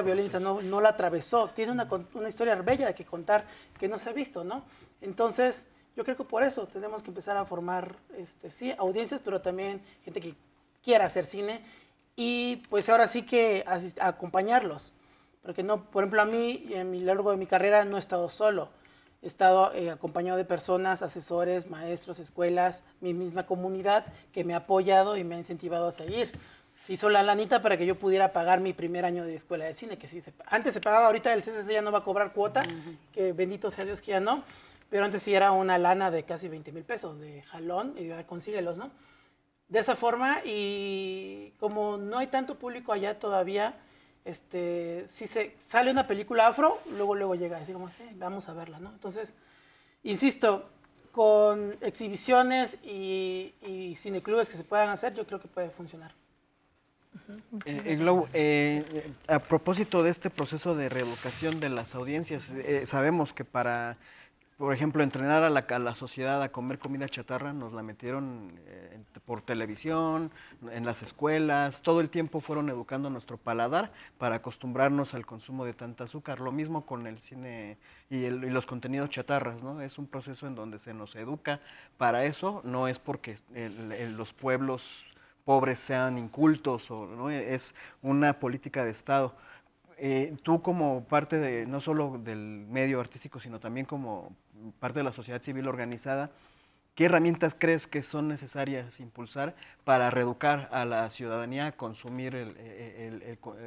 violencia, no la atravesó. Tiene una historia bella que contar que no se ha visto, ¿no? Entonces, yo creo que por eso tenemos que empezar a formar, sí, audiencias, pero también gente que quiera hacer cine y pues ahora sí que acompañarlos. Porque no, por ejemplo, a mí, en lo largo de mi carrera, no he estado solo. He estado acompañado de personas, asesores, maestros, escuelas, mi misma comunidad que me ha apoyado y me ha incentivado a seguir. Se hizo la lanita para que yo pudiera pagar mi primer año de escuela de cine, que sí, antes se pagaba, ahorita el CCC ya no va a cobrar cuota, que bendito sea Dios que ya no, pero antes sí era una lana de casi 20,000 pesos de jalón, y consíguelos, ¿no? De esa forma, y como no hay tanto público allá todavía, si se sale una película afro, luego llega, digamos, vamos a verla, ¿no? Entonces, insisto, con exhibiciones y cineclubes que se puedan hacer, yo creo que puede funcionar. Globo, a propósito de este proceso de reeducación de las audiencias, sabemos que para, por ejemplo, entrenar a la sociedad a comer comida chatarra, nos la metieron por televisión, en las escuelas, todo el tiempo fueron educando nuestro paladar para acostumbrarnos al consumo de tanta azúcar. Lo mismo con el cine y los contenidos chatarras, ¿no? Es un proceso en donde se nos educa para eso, no es porque los pueblos pobres sean incultos, ¿no? Es una política de Estado. Tú como parte no solo del medio artístico, sino también como parte de la sociedad civil organizada, ¿qué herramientas crees que son necesarias impulsar para reeducar a la ciudadanía a consumir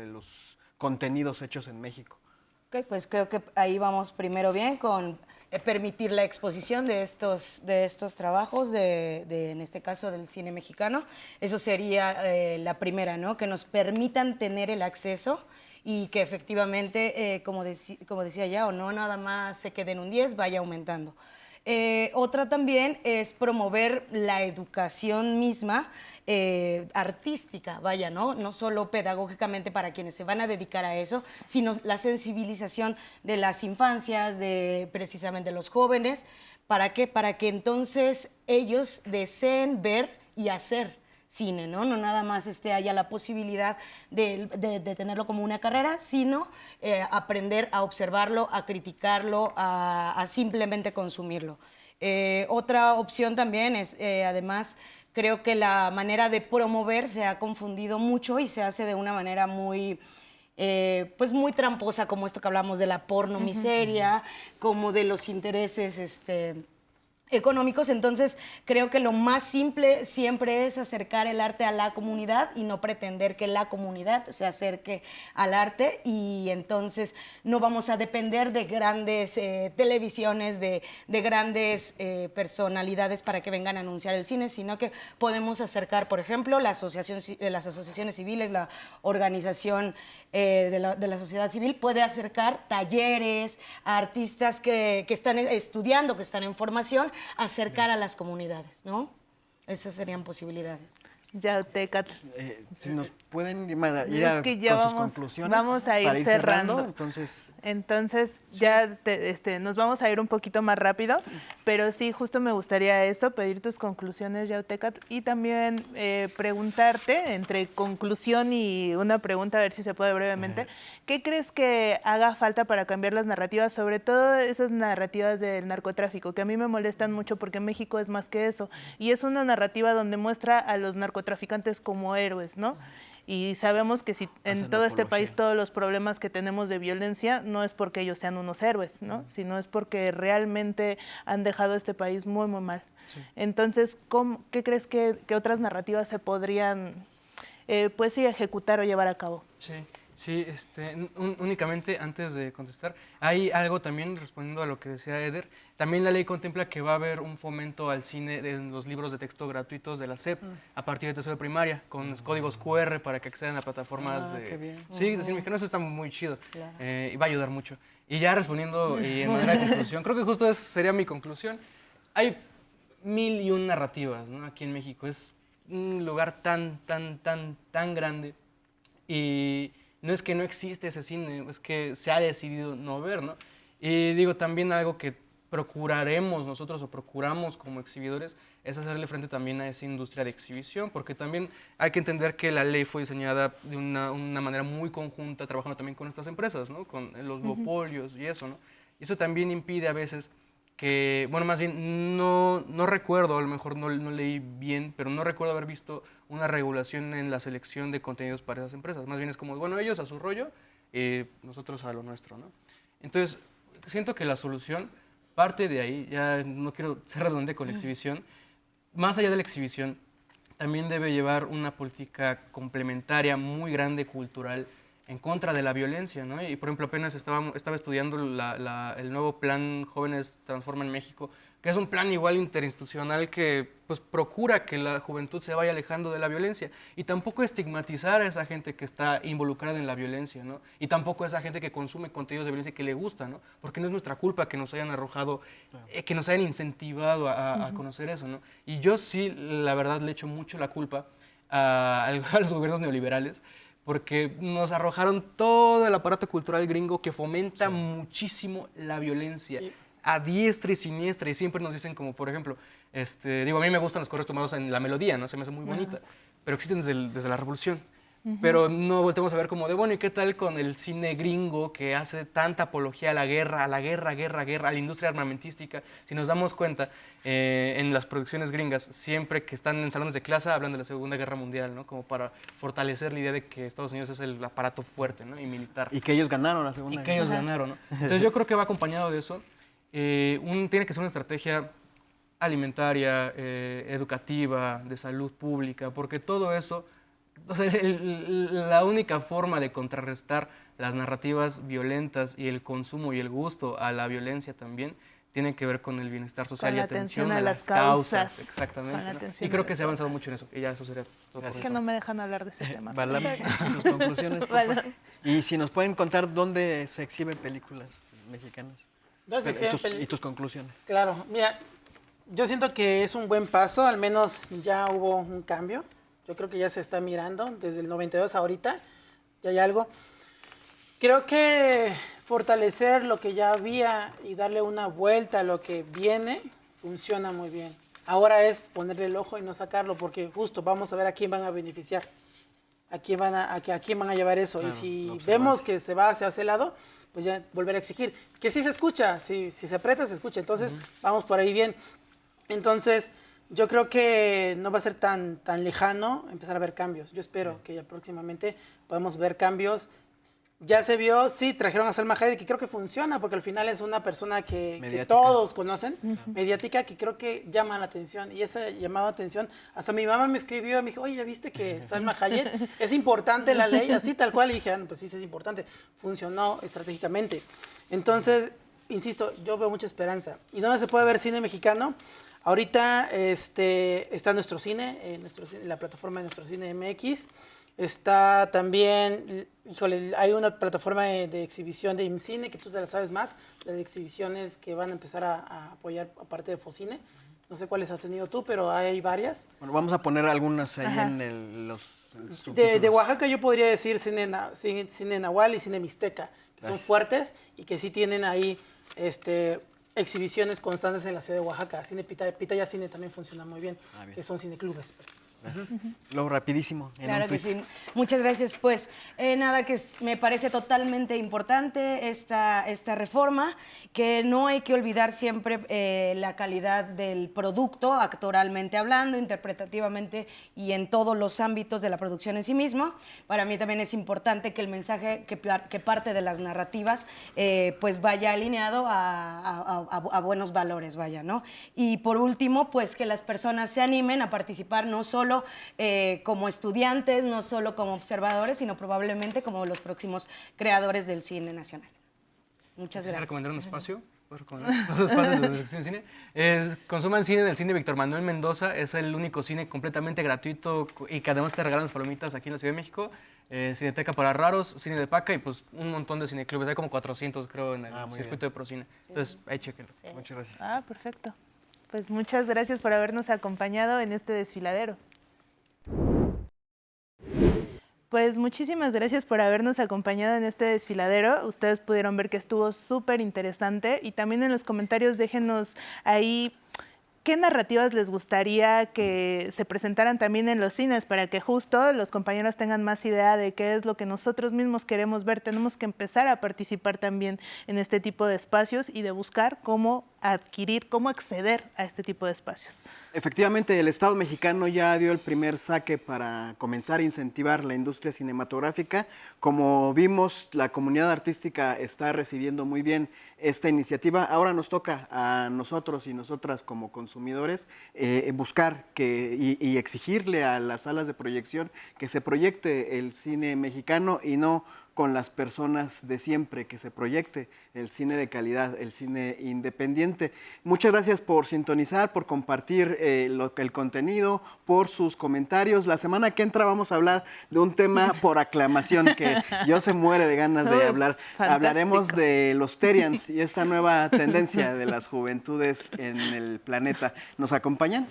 los contenidos hechos en México? Ok, pues creo que ahí vamos primero bien con permitir la exposición de estos trabajos, en este caso del cine mexicano. Eso sería la primera, ¿no? Que nos permitan tener el acceso y que efectivamente, como decía ya, o no nada más se quede en un 10, vaya aumentando. Otra también es promover la educación misma artística, vaya, ¿no? No solo pedagógicamente para quienes se van a dedicar a eso, sino la sensibilización de las infancias, de precisamente los jóvenes. ¿Para qué? Para que entonces ellos deseen ver y hacer cine, ¿no? No nada más haya la posibilidad de tenerlo como una carrera, sino aprender a observarlo, a criticarlo, a simplemente consumirlo. Otra opción también es, además, creo que la manera de promover se ha confundido mucho y se hace de una manera muy muy tramposa, como esto que hablamos de la porno miseria, como de los intereses económicos. Entonces creo que lo más simple siempre es acercar el arte a la comunidad y no pretender que la comunidad se acerque al arte, y entonces no vamos a depender de grandes televisiones, de grandes personalidades para que vengan a anunciar el cine, sino que podemos acercar, por ejemplo, las asociaciones civiles, la organización de la sociedad civil puede acercar talleres a artistas que están estudiando, que están en formación, acercar a las comunidades, ¿no? Esas serían posibilidades. Yautecatl. Si nos pueden ir ya con sus conclusiones. Vamos a ir cerrando. Entonces ya nos vamos a ir un poquito más rápido, pero sí, justo me gustaría eso, pedir tus conclusiones, Yautecatl, y también preguntarte, entre conclusión y una pregunta, a ver si se puede brevemente, ¿qué crees que haga falta para cambiar las narrativas, sobre todo esas narrativas del narcotráfico, que a mí me molestan mucho porque México es más que eso, y es una narrativa donde muestra a los narcotraficantes como héroes, ¿no? Y sabemos que si en todo este país todos los problemas que tenemos de violencia no es porque ellos sean unos héroes, ¿no? Sino es porque realmente han dejado este país muy, muy mal. Sí. Entonces, ¿qué crees que otras narrativas se podrían, ejecutar o llevar a cabo? Sí, únicamente antes de contestar, hay algo también respondiendo a lo que decía Eder. También la ley contempla que va a haber un fomento al cine en los libros de texto gratuitos de la SEP a partir de tercero de primaria, con los códigos QR para que accedan a plataformas de cine mexicano. Eso está muy chido, claro. Y va a ayudar mucho. Y ya respondiendo en manera de conclusión, creo que justo sería mi conclusión. Hay 1001 narrativas, ¿no? Aquí en México. Es un lugar tan grande y no es que no existe ese cine, es que se ha decidido no ver, ¿no? Y digo, también algo que procuraremos nosotros o procuramos como exhibidores es hacerle frente también a esa industria de exhibición, porque también hay que entender que la ley fue diseñada de una manera muy conjunta, trabajando también con estas empresas, ¿no? Con los duopolios y eso, ¿no? Y eso también impide a veces que, bueno, más bien no recuerdo, a lo mejor no leí bien, pero no recuerdo haber visto una regulación en la selección de contenidos para esas empresas. Más bien es como, bueno, ellos a su rollo, nosotros a lo nuestro, ¿no? Entonces, siento que la solución parte de ahí, ya no quiero ser redundante con la exhibición, más allá de la exhibición, también debe llevar una política complementaria muy grande, cultural, en contra de la violencia, ¿no? Y por ejemplo, apenas estaba estudiando el nuevo plan Jóvenes Transforman México, que es un plan igual interinstitucional que pues procura que la juventud se vaya alejando de la violencia y tampoco estigmatizar a esa gente que está involucrada en la violencia, ¿no? Y tampoco a esa gente que consume contenidos de violencia que le gusta, ¿no? Porque no es nuestra culpa que nos hayan arrojado, que nos hayan incentivado a conocer eso, ¿no? Y yo sí, la verdad, le echo mucho la culpa a los gobiernos neoliberales, porque nos arrojaron todo el aparato cultural gringo que fomenta muchísimo la violencia, a diestra y siniestra, y siempre nos dicen como, por ejemplo, digo, a mí me gustan los correos tomados en la melodía, ¿no? Se me hace muy bonita, pero existen desde la Revolución. Pero no voltemos a ver como de, bueno, ¿y qué tal con el cine gringo que hace tanta apología a la guerra, a la industria armamentística? Si nos damos cuenta, en las producciones gringas, siempre que están en salones de clase, hablan de la Segunda Guerra Mundial, ¿no? Como para fortalecer la idea de que Estados Unidos es el aparato fuerte, ¿no? Y militar. Y que ellos ganaron la Segunda Guerra. Y que ellos ganaron, ¿no? Entonces yo creo que va acompañado de eso. Tiene que ser una estrategia alimentaria, educativa, de salud pública, porque todo eso... O sea, la única forma de contrarrestar las narrativas violentas y el consumo y el gusto a la violencia también tiene que ver con el bienestar social y atención a las causas. Exactamente, ¿no? Y creo que se ha avanzado mucho en eso. Y ya eso sería todo. Es que no me dejan hablar de ese tema. Balam, tus conclusiones, por favor. Y si nos pueden contar dónde se exhiben películas mexicanas. ¿Dónde se exhiben y tus conclusiones. Claro, mira, yo siento que es un buen paso, al menos ya hubo un cambio. Yo creo que ya se está mirando desde el 92 a ahorita, ya hay algo. Creo que fortalecer lo que ya había y darle una vuelta a lo que viene funciona muy bien. Ahora es ponerle el ojo y no sacarlo, porque justo vamos a ver a quién van a beneficiar, a quién van a llevar eso. Claro, y si vemos que se va hacia ese lado, pues ya volver a exigir. Que sí se escucha, si se aprieta, se escucha. Entonces, vamos por ahí bien. Entonces... yo creo que no va a ser tan lejano empezar a ver cambios. Yo espero que ya próximamente podamos ver cambios. Ya se vio, sí, trajeron a Salma Hayek, que creo que funciona, porque al final es una persona que todos conocen, mediática, que creo que llama la atención. Y esa llamada de atención, hasta mi mamá me escribió, me dijo, oye, ¿ya viste que Salma Hayek es importante la ley? Así tal cual, y dije, no, pues sí, es importante. Funcionó estratégicamente. Entonces, insisto, yo veo mucha esperanza. ¿Y dónde se puede ver cine mexicano? Ahorita está nuestro cine, la plataforma de Nuestro Cine MX. Está también, híjole, hay una plataforma de exhibición de IMCINE, que tú te la sabes más, la de exhibiciones que van a empezar a apoyar aparte de Focine. No sé cuáles has tenido tú, pero hay varias. Bueno, vamos a poner algunas ahí en los de Oaxaca yo podría decir Cine Nahual y Cine Mixteca, que son fuertes y que sí tienen ahí exhibiciones constantes en la ciudad de Oaxaca. Cine Pitaya Cine también funciona muy bien, que son cineclubes. Pues. Luego, rapidísimo. Claro que sí. Muchas gracias. Pues nada, que me parece totalmente importante esta reforma, que no hay que olvidar siempre la calidad del producto, actoralmente hablando, interpretativamente y en todos los ámbitos de la producción en sí mismo. Para mí también es importante que el mensaje que parte de las narrativas pues vaya alineado a buenos valores, vaya, ¿no? Y por último, pues que las personas se animen a participar no solo como estudiantes, no solo como observadores, sino probablemente como los próximos creadores del cine nacional. Muchas gracias. ¿Recomendar un espacio? ¿Puedo recomendar los espacios de la sección de cine? Consuman cine del cine Víctor Manuel Mendoza. Es el único cine completamente gratuito y que además te regalan las palomitas aquí en la Ciudad de México. Cineteca para raros, cine de Paca y pues un montón de cineclubes. Hay como 400 creo en el circuito de Procine. Entonces ahí chequenlo. Sí. Muchas gracias. Perfecto. Pues muchas gracias por habernos acompañado en este desfiladero. Pues muchísimas gracias por habernos acompañado en este desfiladero. Ustedes pudieron ver que estuvo súper interesante y también en los comentarios déjenos ahí qué narrativas les gustaría que se presentaran también en los cines para que justo los compañeros tengan más idea de qué es lo que nosotros mismos queremos ver. Tenemos que empezar a participar también en este tipo de espacios y de buscar cómo adquirir, cómo acceder a este tipo de espacios. Efectivamente, el Estado mexicano ya dio el primer saque para comenzar a incentivar la industria cinematográfica. Como vimos, la comunidad artística está recibiendo muy bien esta iniciativa. Ahora nos toca a nosotros y nosotras como consumidores buscar y exigirle a las salas de proyección que se proyecte el cine mexicano y no con las personas de siempre, que se proyecte el cine de calidad, el cine independiente. Muchas gracias por sintonizar, por compartir el contenido, por sus comentarios. La semana que entra vamos a hablar de un tema por aclamación que yo se muere de ganas de hablar. Fantástico. Hablaremos de los Terians y esta nueva tendencia de las juventudes en el planeta. ¿Nos acompañan?